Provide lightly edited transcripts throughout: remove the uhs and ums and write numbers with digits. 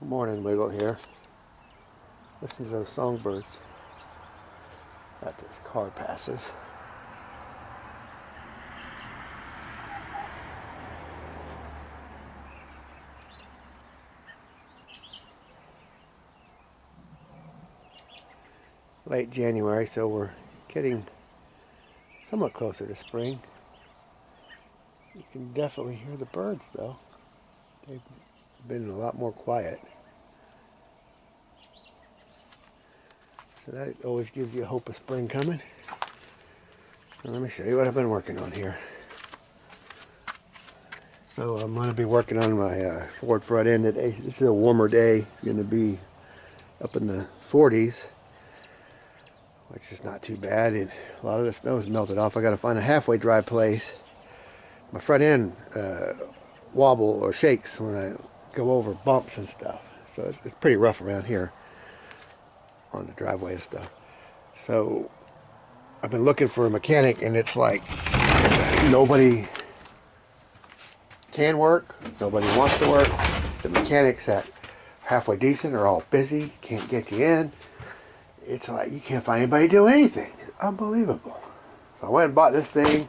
Morning, Wiggle here. Listen to those songbirds as this car passes. Late January, so we're getting somewhat closer to spring. You can definitely hear the birds, though. They've been a lot more quiet. So that always gives you hope of spring coming. Now let me show you what I've been working on here. So I'm going to be working on my Ford front end today. This is a warmer day. It's going to be up in the 40s, which is not too bad. And a lot of the snow is melted off. I got to find a halfway dry place. My front end wobble or shakes when I go over bumps and stuff. So it's pretty rough around here on the driveway and stuff. So I've been looking for a mechanic, and it's like nobody can work, nobody wants to work. The mechanics that are halfway decent are all busy, can't get you in. It's like you can't find anybody to do anything. It's unbelievable. So I went and bought this thing.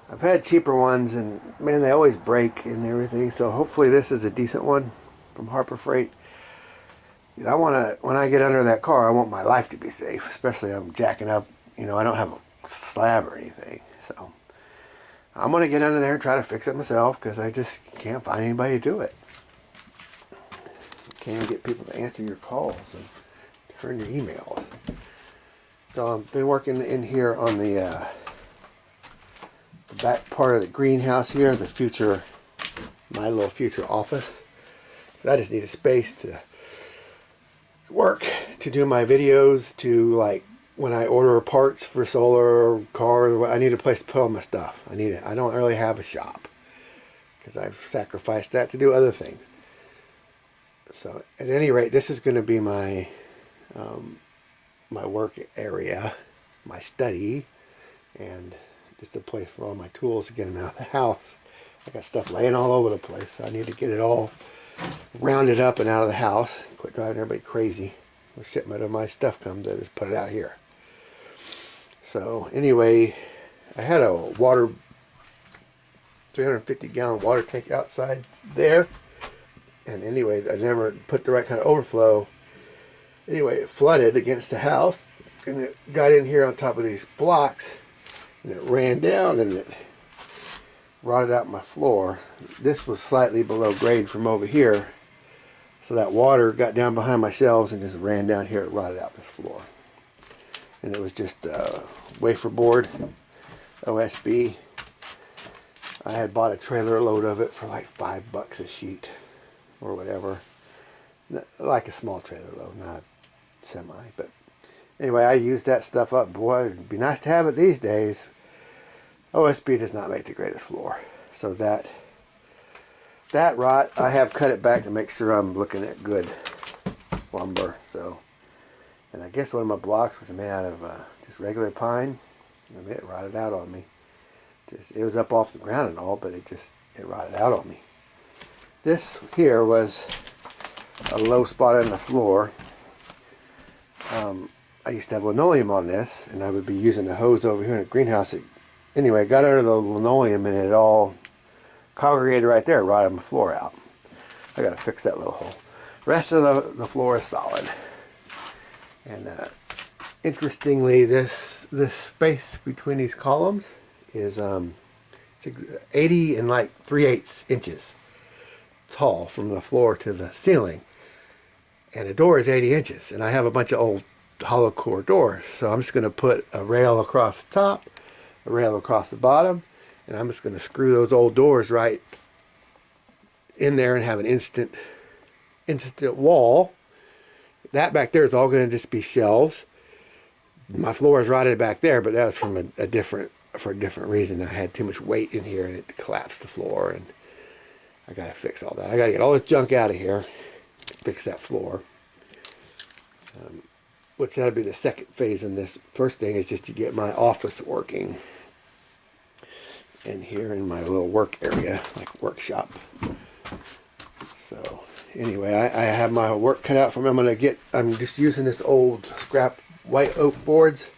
I've had cheaper ones, and man, they always break and everything. So hopefully this is a decent one from Harbor Freight. I want to, when I get under that car, I want my life to be safe, especially I'm jacking up. You know, I don't have a slab or anything. So I'm going to get under there and try to fix it myself because I just can't find anybody to do it. You can't get people to answer your calls and turn your emails. So I've been working in here on the back part of the greenhouse here, the future, my little future office. So I just need a space to work, to do my videos, to like when I order parts for solar or cars. I need a place to put all my stuff. I don't really have a shop because I've sacrificed that to do other things. So at any rate, this is going to be my my work area, my study, and just a place for all my tools to get them out of the house. I got stuff laying all over the place, so I need to get it all rounded up and out of the house. Quit driving everybody crazy. When shipment of my stuff comes, I just put it out here. So anyway, I had a 350-gallon water tank outside there, and anyway, I never put the right kind of overflow. Anyway, it flooded against the house, and it got in here on top of these blocks, and it ran down, and it rotted out my floor. This was slightly below grade from over here, so that water got down behind my shelves and just ran down here. It rotted out this floor. And it was just wafer board, OSB. I had bought a trailer load of it for like $5 a sheet or whatever. Like a small trailer load, not a semi. But anyway, I used that stuff up. Boy, it'd be nice to have it these days. OSB does not make the greatest floor. So that rot, I have cut it back to make sure I'm looking at good lumber. So, and I guess one of my blocks was made out of just regular pine. And it rotted out on me. It was up off the ground and all, but it rotted out on me. This here was a low spot on the floor. I used to have linoleum on this, and I would be using the hose over here in the greenhouse. Anyway, I got under the linoleum, and it all congregated right there, rotted my floor out. I got to fix that little hole. The rest of the floor is solid. And interestingly, this space between these columns is it's 80 and like 3/8 inches tall from the floor to the ceiling. And the door is 80 inches. And I have a bunch of old hollow core doors. So I'm just going to put a rail across the top, a rail across the bottom, and I'm just going to screw those old doors right in there and have an instant wall. That back there is all going to just be shelves. My floor is rotted back there, but that was from for a different reason. I had too much weight in here and it collapsed the floor, and I got to fix all that. I got to get all this junk out of here, fix that floor. Which that'll be the second phase in this. First thing is just to get my office working. And here in my little work area, like workshop. So anyway, I have my work cut out for me. I'm just using this old scrap white oak boards.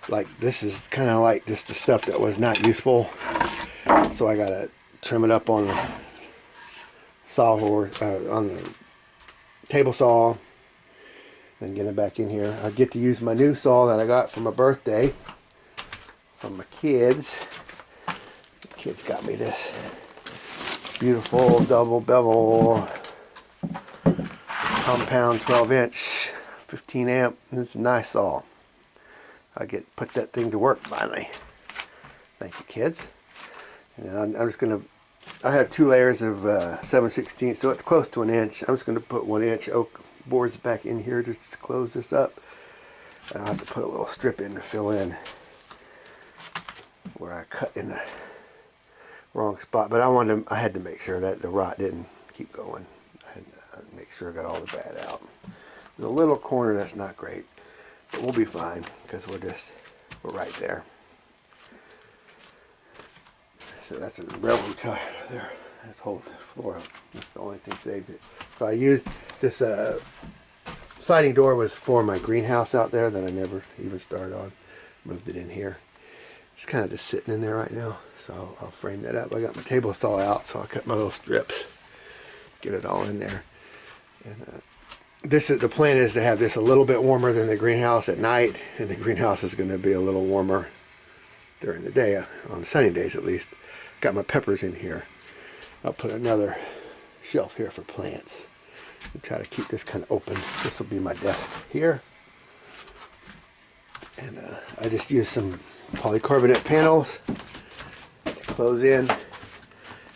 Like, this is kind of like just the stuff that was not useful. So I gotta trim it up on the sawhorse, on the table saw, and get it back in here. I get to use my new saw that I got for my birthday from my kids. The kids got me this beautiful double bevel compound 12-inch 15 amp. It's a nice saw. I get put that thing to work finally. Thank you, kids. And I'm just gonna, I have 2 layers of 7/16, so it's close to an inch. I'm just gonna put 1-inch oak boards back in here just to close this up. I'll have to put a little strip in to fill in where I cut in the wrong spot. But I had to make sure that the rot didn't keep going. I had to make sure I got all the bad out. There's a little corner that's not great, but we'll be fine because we're right there. So that's a railroad tie there. This whole floor, that's the only thing saved it. So I used this sliding door was for my greenhouse out there that I never even started on. Moved it in here. It's kind of just sitting in there right now. So I'll frame that up. I got my table saw out, so I'll cut my little strips, get it all in there. And the plan is to have this a little bit warmer than the greenhouse at night, and the greenhouse is going to be a little warmer during the day, on sunny days at least. Got my peppers in here. I'll put another shelf here for plants and try to keep this kind of open. This will be my desk here. And I just use some polycarbonate panels to close in.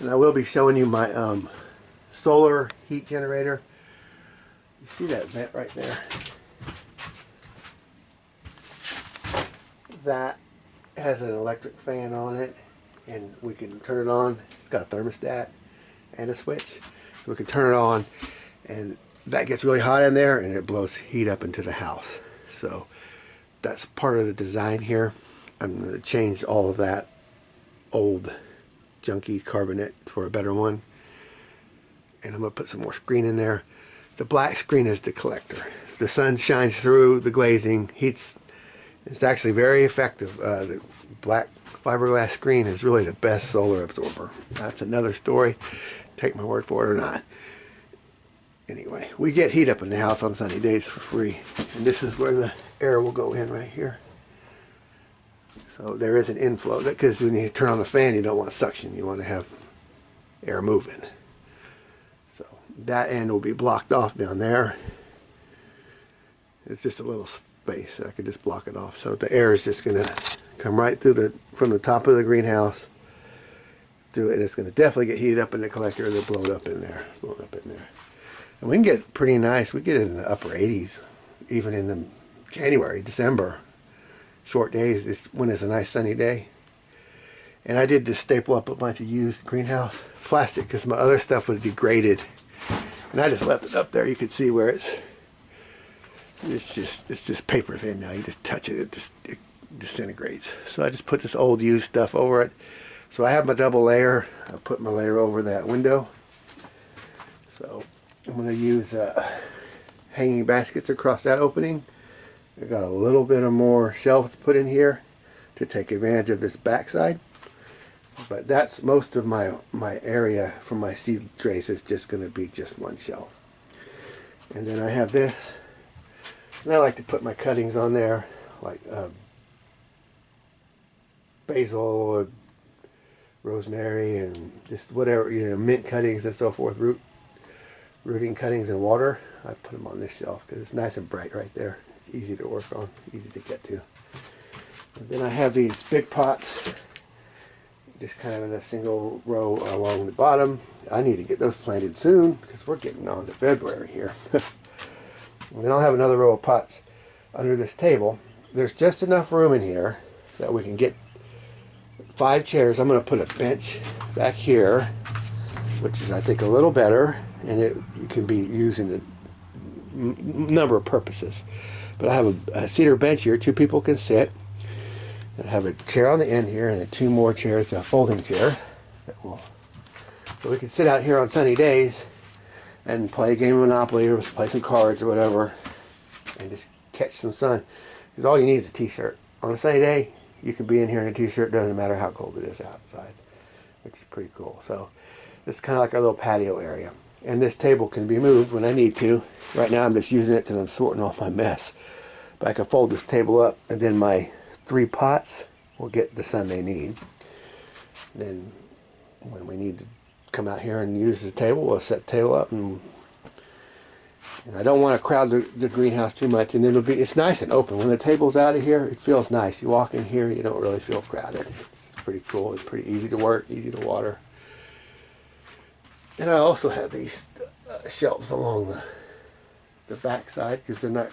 And I will be showing you my solar heat generator. You see that vent right there? That has an electric fan on it, and we can turn it on. It's got a thermostat and a switch, so we can turn it on, and that gets really hot in there and it blows heat up into the house. So that's part of the design here. I'm going to change all of that old junky carbonate for a better one, and I'm going to put some more screen in there. The black screen is the collector. The sun shines through the glazing, heats. It's actually very effective. The black fiberglass screen is really the best solar absorber. That's another story. Take my word for it or not. Anyway, we get heat up in the house on sunny days for free. And this is where the air will go in right here. So there is an inflow. Because when you turn on the fan, you don't want suction. You want to have air moving. So that end will be blocked off down there. It's just a little space. I could just block it off. So the air is just going to come right through from the top of the greenhouse through it. And it's going to definitely get heated up in the collector and then blow it up in there. And we can get pretty nice. We get in the upper 80s, even in the January, December. Short days is when it's a nice sunny day. And I did just staple up a bunch of used greenhouse plastic because my other stuff was degraded. And I just left it up there. You can see where it's just paper thin now. You just touch it, it disintegrates. So I just put this old used stuff over it. So I have my double layer. I put my layer over that window. So I'm going to use hanging baskets across that opening. I got a little bit of more shelves put in here to take advantage of this backside. But that's most of my area for my seed trays is just going to be just one shelf. And then I have this. And I like to put my cuttings on there, like basil, rosemary, and just whatever, mint cuttings and so forth, rooting cuttings and water. I put them on this shelf because it's nice and bright right there. It's easy to work on, easy to get to. And then I have these big pots, just kind of in a single row along the bottom. I need to get those planted soon because we're getting on to February here. And then I'll have another row of pots under this table. There's just enough room in here that we can get 5 chairs. I'm going to put a bench back here, which is I think a little better, and it can be used in a number of purposes. But I have a cedar bench here. 2 people can sit. I have a chair on the end here, and then 2 more chairs, a folding chair. So we can sit out here on sunny days and play a game of Monopoly or play some cards or whatever and just catch some sun. Because all you need is a t-shirt. On a sunny day, you can be in here in a t-shirt, doesn't matter how cold it is outside, which is pretty cool. So it's kind of like our little patio area. And this table can be moved when I need to. Right now I'm just using it because I'm sorting off my mess. But I can fold this table up, and then my 3 pots will get the sun they need. Then when we need to come out here and use the table, we'll set the table up, and I don't want to crowd the greenhouse too much, and it's nice and open. When the table's out of here, it feels nice. You walk in here, you don't really feel crowded. It's pretty cool. It's pretty easy to work, easy to water. And I also have these shelves along the back side because they're not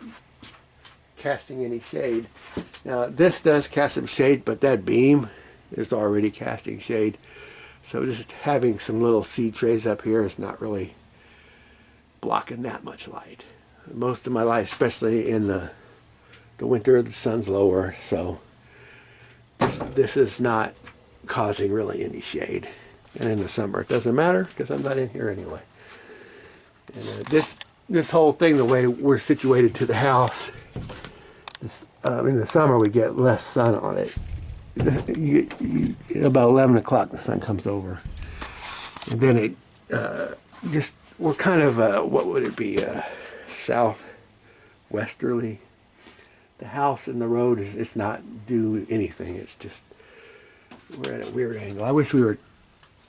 casting any shade. Now this does cast some shade, but that beam is already casting shade. So just having some little seed trays up here is not really blocking that much light. Most of my light, especially in the winter, the sun's lower, so this is not causing really any shade. And in the summer it doesn't matter because I'm not in here anyway. And this whole thing, the way we're situated to the house, in the summer we get less sun on it. About 11 o'clock the sun comes over, and then we're kind of what would it be, southwesterly. The house and the road it's not do anything. It's just we're at a weird angle. I wish we were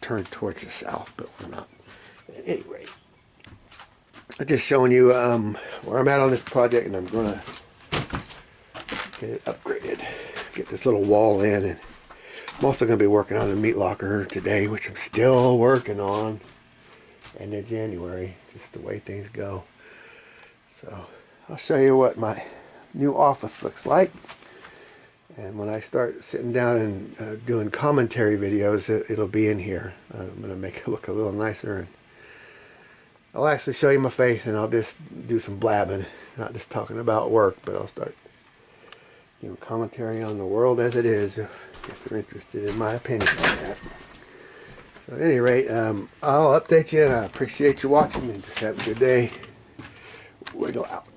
turned towards the south, but we're not. At any rate, I'm just showing you where I'm at on this project, and I'm gonna get it upgraded, get this little wall in, and I'm also going to be working on a meat locker today, which I'm still working on, end of January, just the way things go. So I'll show you what my new office looks like, and when I start sitting down and doing commentary videos, it'll be in here. I'm going to make it look a little nicer, and I'll actually show you my face, and I'll just do some blabbing, not just talking about work, but I'll start giving commentary on the world as it is, if you're interested in my opinion on that. So at any rate, I'll update you, and I appreciate you watching, and just have a good day. Wiggle out.